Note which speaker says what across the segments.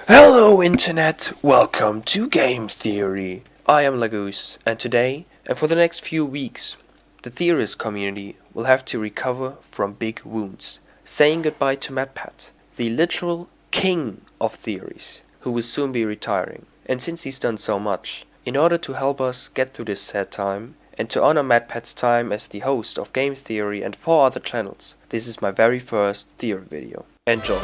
Speaker 1: Hello Internet, welcome to Game Theory. I am Lagoose, and today, and for the next few weeks, the theorist community will have to recover from big wounds, saying goodbye to MATPAT, the literal king of theories, who will soon be retiring. And since he's done so much, in order to help us get through this sad time, and to honor MATPAT's time as the host of Game Theory and 4 other channels, this is my very first theory video. Enjoy.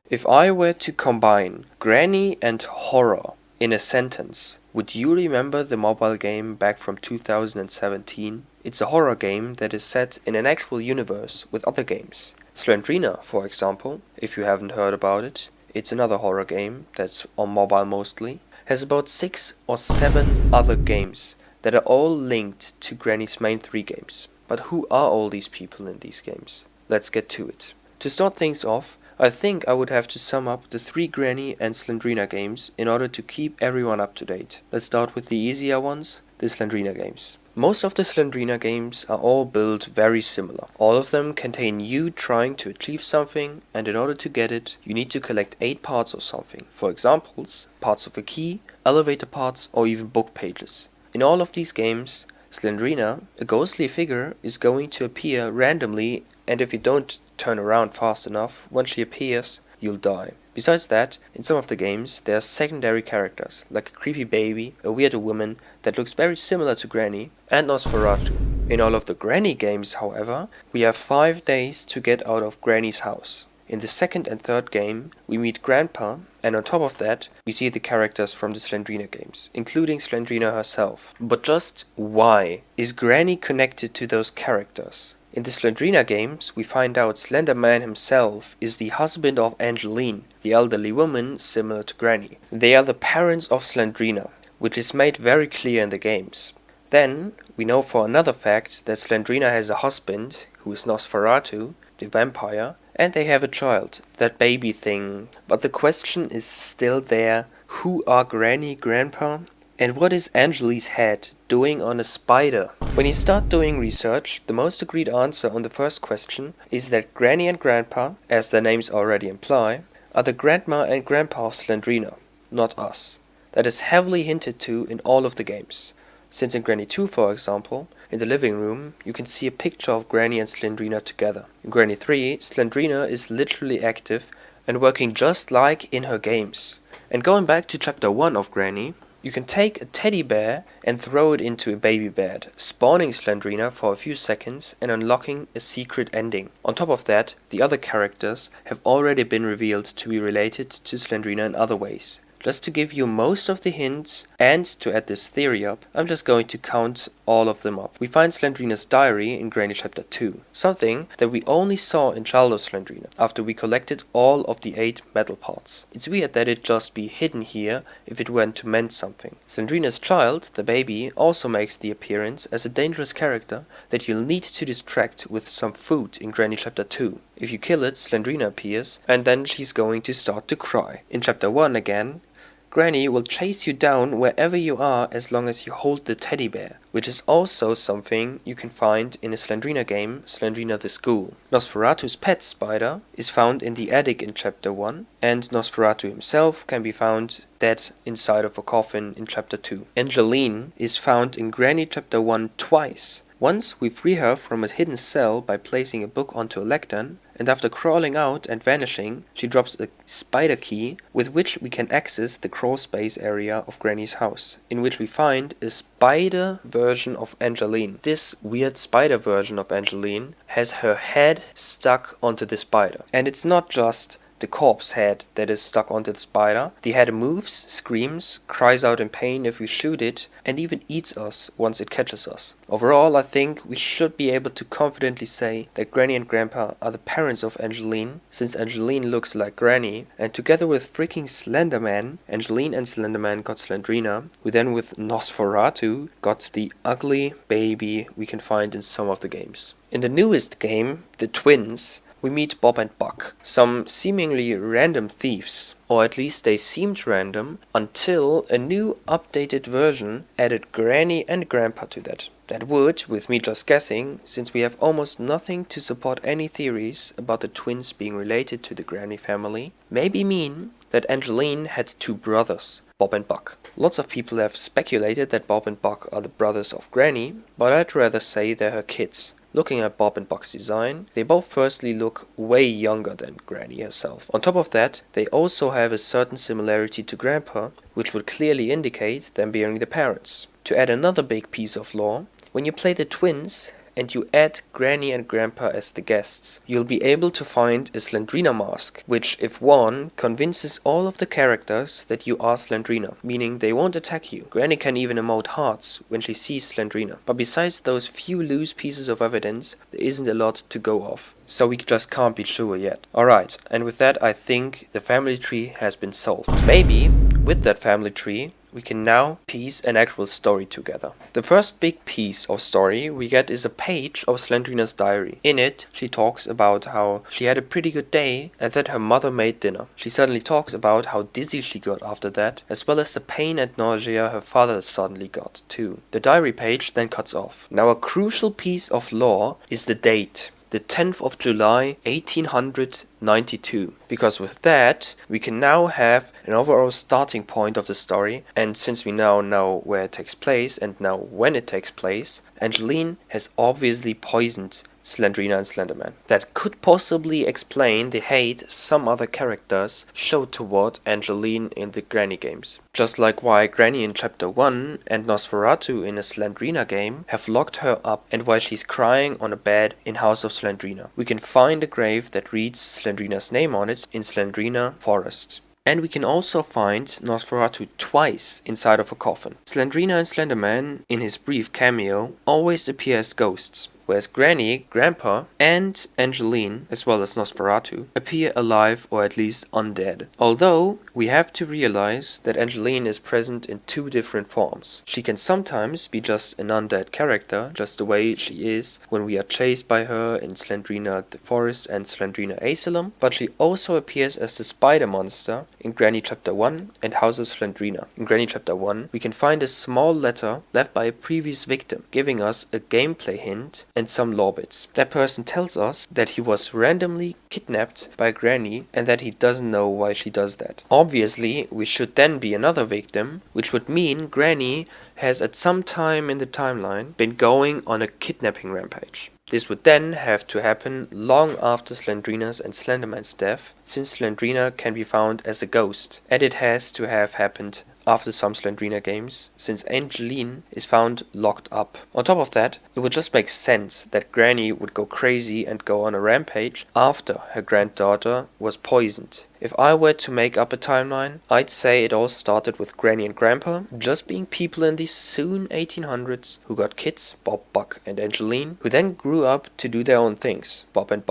Speaker 1: If I were to combine granny and horror in a sentence, would you remember the mobile game back from 2017? It's a horror game that is set in an actual universe with other games. Slendrina, for example, if you haven't heard about it, it's another horror game that's on mobile mostly, has about 6 or 7 other games that are all linked to Granny's main 3 games. But who are all these people in these games? Let's get to it. To start things off, I think I would have to sum up the 3 Granny and Slendrina games in order to keep everyone up to date. Let's start with the easier ones, the Slendrina games. Most of the Slendrina games are all built very similar. All of them contain you trying to achieve something, and in order to get it, you need to collect 8 parts of something. For examples, parts of a key, elevator parts, or even book pages. In all of these games, Slendrina, a ghostly figure, is going to appear randomly, and if you don't turn around fast enough, once she appears, you'll die. Besides that, in some of the games, there are secondary characters, like a creepy baby, a weird woman that looks very similar to Granny, and Nosferatu. In all of the Granny games, however, we have 5 days to get out of Granny's house. In the second and third game, we meet Grandpa, and on top of that, we see the characters from the Slendrina games, including Slendrina herself. But just why is Granny connected to those characters? In the Slendrina games, we find out Slender Man himself is the husband of Angeline, the elderly woman similar to Granny. They are the parents of Slendrina, which is made very clear in the games. Then, we know for another fact that Slendrina has a husband, who is Nosferatu, the vampire, and they have a child, that baby thing. But the question is still there, who are Granny, Grandpa? And what is Angeline's head doing on a spider? When you start doing research, the most agreed answer on the first question is that Granny and Grandpa, as their names already imply, are the grandma and grandpa of Slendrina, not us. That is heavily hinted to in all of the games. Since in Granny 2, for example, in the living room, you can see a picture of Granny and Slendrina together. In Granny 3, Slendrina is literally active and working just like in her games. And going back to chapter 1 of Granny, you can take a teddy bear and throw it into a baby bed, spawning Slendrina for a few seconds and unlocking a secret ending. On top of that, the other characters have already been revealed to be related to Slendrina in other ways. Just to give you most of the hints and to add this theory up, I'm just going to count all of them up. We find Slendrina's diary in Granny chapter 2, something that we only saw in Child of Slendrina after we collected all of the 8 metal parts. It's weird that it just be hidden here if it went to mend something. Slendrina's child, the baby, also makes the appearance as a dangerous character that you'll need to distract with some food in Granny chapter 2. If you kill it, Slendrina appears, and then she's going to start to cry. In chapter 1 again, Granny will chase you down wherever you are as long as you hold the teddy bear, which is also something you can find in a Slendrina game, Slendrina the School. Nosferatu's pet spider is found in the attic in chapter 1, and Nosferatu himself can be found dead inside of a coffin in chapter 2. Angeline is found in Granny chapter 1 twice. Once we free her from a hidden cell by placing a book onto a lectern, and after crawling out and vanishing, she drops a spider key with which we can access the crawl space area of Granny's house, in which we find a spider version of Angeline. This weird spider version of Angeline has her head stuck onto the spider. And it's not just the corpse head that is stuck onto the spider. The head moves, screams, cries out in pain if we shoot it, and even eats us once it catches us. Overall, I think we should be able to confidently say that Granny and Grandpa are the parents of Angeline, since Angeline looks like Granny, and together with freaking Slenderman, Angeline and Slenderman got Slendrina, who then with Nosferatu got the ugly baby we can find in some of the games. In the newest game, The Twins, we meet Bob and Buck, some seemingly random thieves, or at least they seemed random until a new updated version added Granny and Grandpa to that. That would, with me just guessing, since we have almost nothing to support any theories about the twins being related to the Granny family, maybe mean that Angeline had two brothers, Bob and Buck. Lots of people have speculated that Bob and Buck are the brothers of Granny, but I'd rather say they're her kids. Looking at Bob and Buck's design, they both firstly look way younger than Granny herself. On top of that, they also have a certain similarity to Grandpa, which would clearly indicate them being the parents. To add another big piece of lore, when you play the twins and you add Granny and Grandpa as the guests, you'll be able to find a Slendrina mask, which, if worn, convinces all of the characters that you are Slendrina, meaning they won't attack you. Granny can even emote hearts when she sees Slendrina. But besides those few loose pieces of evidence, there isn't a lot to go off. So we just can't be sure yet. Alright, and with that I think the family tree has been solved. Maybe, with that family tree, we can now piece an actual story together. The first big piece of story we get is a page of Slendrina's diary. In it, she talks about how she had a pretty good day and that her mother made dinner. She suddenly talks about how dizzy she got after that, as well as the pain and nausea her father suddenly got too. The diary page then cuts off. Now a crucial piece of lore is the date. The 10th of July 1892, because with that we can now have an overall starting point of the story, and since we now know where it takes place and now when it takes place, Angeline has obviously poisoned Slendrina and Slenderman. That could possibly explain the hate some other characters showed toward Angeline in the Granny games. Just like why Granny in Chapter 1 and Nosferatu in a Slendrina game have locked her up and why she's crying on a bed in House of Slendrina. We can find a grave that reads Slendrina's name on it in Slendrina Forest. And we can also find Nosferatu twice inside of a coffin. Slendrina and Slenderman, in his brief cameo, always appear as ghosts, whereas Granny, Grandpa, and Angeline, as well as Nosferatu, appear alive or at least undead. Although, we have to realize that Angeline is present in two different forms. She can sometimes be just an undead character, just the way she is when we are chased by her in Slendrina the Forest and Slendrina Asylum, but she also appears as the spider monster in Granny Chapter 1 and House of Slendrina. In Granny Chapter 1, we can find a small letter left by a previous victim, giving us a gameplay hint and some lore bits. That person tells us that he was randomly kidnapped by Granny and that he doesn't know why she does that. Obviously, we should then be another victim, which would mean Granny has at some time in the timeline been going on a kidnapping rampage. This would then have to happen long after Slendrina's and Slenderman's death, since Slendrina can be found as a ghost, and it has to have happened after some Slendrina games, since Angeline is found locked up. On top of that, it would just make sense that Granny would go crazy and go on a rampage after her granddaughter was poisoned. If I were to make up a timeline, I'd say it all started with Granny and Grandpa just being people in the soon 1800s who got kids, Bob, Buck and Angeline, who then grew up to do their own things. Bob and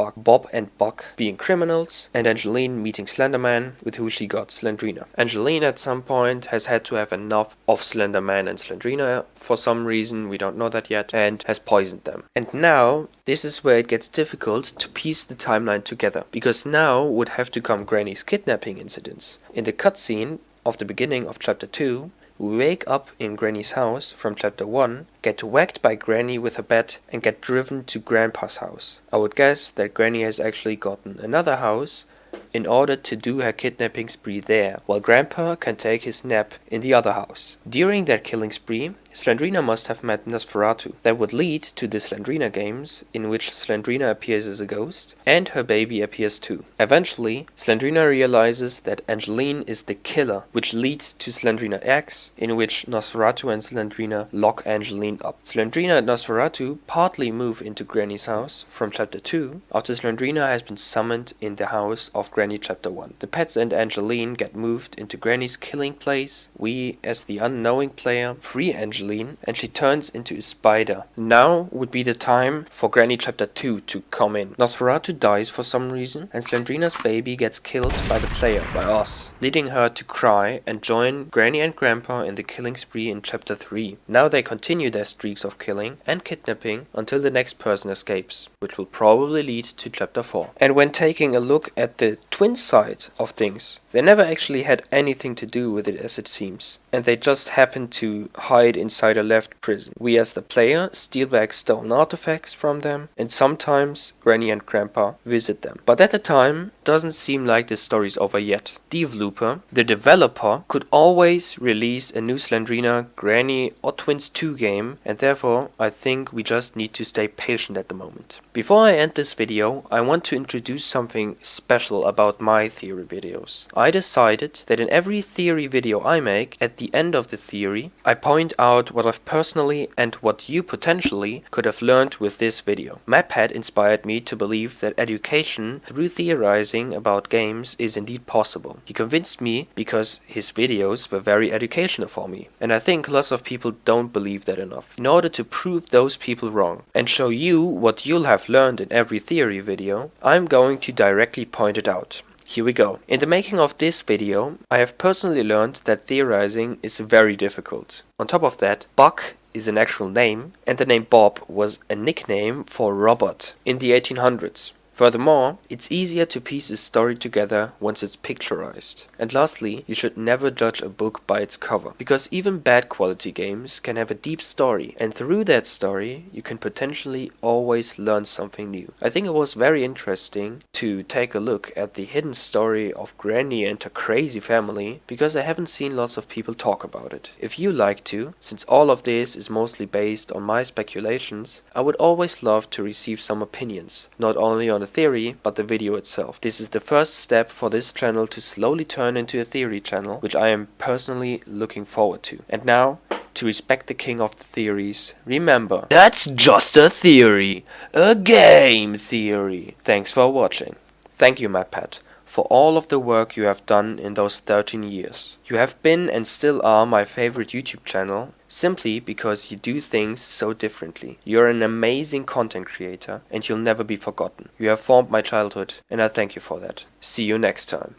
Speaker 1: Buck being criminals, and Angeline meeting Slenderman, with who she got Slendrina. Angeline at some point has had to have enough of Slenderman and Slendrina for some reason, we don't know that yet, and has poisoned them. And now, this is where it gets difficult to piece the timeline together, because now would have to come Granny's kidnapping incidents. In the cutscene of the beginning of Chapter 2, we wake up in Granny's house from Chapter 1, get whacked by Granny with a bat, and get driven to Grandpa's house. I would guess that Granny has actually gotten another house in order to do her kidnapping spree there, while Grandpa can take his nap in the other house. During that killing spree, Slendrina must have met Nosferatu. That would lead to the Slendrina games, in which Slendrina appears as a ghost, and her baby appears too. Eventually, Slendrina realizes that Angeline is the killer, which leads to Slendrina X, in which Nosferatu and Slendrina lock Angeline up. Slendrina and Nosferatu partly move into Granny's house from Chapter 2, after Slendrina has been summoned in the house of Granny Chapter 1. The pets and Angeline get moved into Granny's killing place. We, as the unknowing player, free Angeline, and she turns into a spider. Now would be the time for Granny Chapter 2 to come in. Nosferatu dies for some reason, and Slendrina's baby gets killed by the player, by us, leading her to cry and join Granny and Grandpa in the killing spree in Chapter 3. Now they continue their streaks of killing and kidnapping until the next person escapes, which will probably lead to Chapter 4. And when taking a look at the twin side of things. They never actually had anything to do with it, as it seems, and they just happened to hide inside a left prison. We as the player steal back stolen artifacts from them, and sometimes Granny and Grandpa visit them. But at the time, doesn't seem like the story's over yet. Developer, the developer, could always release a new Slendrina, Granny or Twins 2 game, and therefore I think we just need to stay patient at the moment. Before I end this video, I want to introduce something special about my theory videos. I decided that in every theory video I make, at the end of the theory, I point out what I've personally and what you potentially could have learned with this video. MATPAT inspired me to believe that education through theorizing about games is indeed possible. He convinced me because his videos were very educational for me, and I think lots of people don't believe that enough. In order to prove those people wrong and show you what you'll have learned in every theory video, I'm going to directly point it out. Here we go. In the making of this video, I have personally learned that theorizing is very difficult. On top of that, Buck is an actual name, and the name Bob was a nickname for Robert in the 1800s. Furthermore, it's easier to piece a story together once it's picturized. And lastly, you should never judge a book by its cover, because even bad quality games can have a deep story, and through that story you can potentially always learn something new. I think it was very interesting to take a look at the hidden story of Granny and her crazy family, because I haven't seen lots of people talk about it. If you like to, since all of this is mostly based on my speculations, I would always love to receive some opinions, not only on the theory, but the video itself. This is the first step for this channel to slowly turn into a theory channel, which I am personally looking forward to. And now, to respect the king of the theories, remember, that's just a theory, a game theory. Thanks for watching. Thank you, MATPAT, for all of the work you have done in those 13 years. You have been and still are my favorite YouTube channel, simply because you do things so differently. You're an amazing content creator, and you'll never be forgotten. You have formed my childhood, and I thank you for that. See you next time.